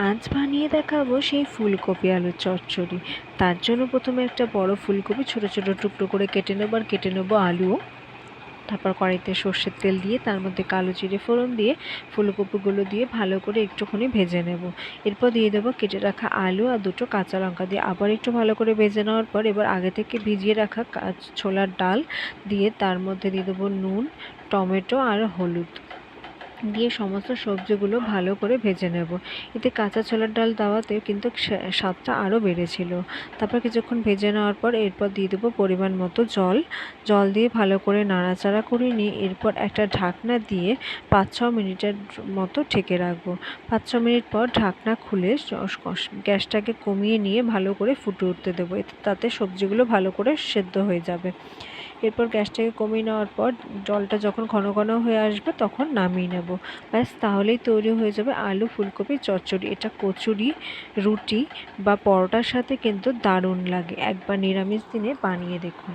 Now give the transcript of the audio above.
আজ বানিয়ে দেখাবো সেই ফুলকপি আলুর চচ্চড়ি। তার জন্য প্রথমে একটা বড় ফুলকপি ছোট ছোট টুকরো করে কেটে নেবো, আর কেটে নেবো আলুও। তারপর কড়াইতে সর্ষের তেল দিয়ে তার মধ্যে কালো জিরে ফোড়ন দিয়ে ফুলকপিগুলো দিয়ে ভালো করে একটুখানি ভেজে নেব। এরপর দিয়ে দেবো কেটে রাখা আলু আর দুটো কাঁচা লঙ্কা দিয়ে আবার একটু ভালো করে ভেজে নেওয়ার পর এবার আগে থেকে ভিজিয়ে রাখা ছোলার ডাল দিয়ে তার মধ্যে দিয়ে দেবো নুন, টমেটো আর হলুদ দিয়ে সমস্ত সবজিগুলো ভালো করে ভেজে নেব। এতে কাঁচা ছোলার ডাল দেওয়াতে কিন্তু স্বাদটা আরও বেড়েছিল। তারপর কিছুক্ষণ ভেজে নেওয়ার পর এরপর দিয়ে দেবো পরিমাণ মতো জল দিয়ে ভালো করে নাড়াচাড়া করে নিয়ে এরপর একটা ঢাকনা দিয়ে 5-6 মিনিটের মতো ঢেকে রাখবো। 5-6 মিনিট পর ঢাকনা খুলে গ্যাসটাকে কমিয়ে নিয়ে ভালো করে ফুটে উঠতে দেবো। তাতে সবজিগুলো ভালো করে সেদ্ধ হয়ে যাবে। এরপর গ্যাসটাকে কমিয়ে নেওয়ার পর জলটা যখন ঘন ঘন হয়ে আসবে তখন নামিয়ে নেব। ব্যাস, তাহলেই তৈরি হয়ে যাবে আলু ফুলকপির চচ্চড়ি। এটা কচুরি, রুটি বা পরোটার সাথে কিন্তু দারুণ লাগে। একবার নিরামিষ দিনে বানিয়ে দেখুন।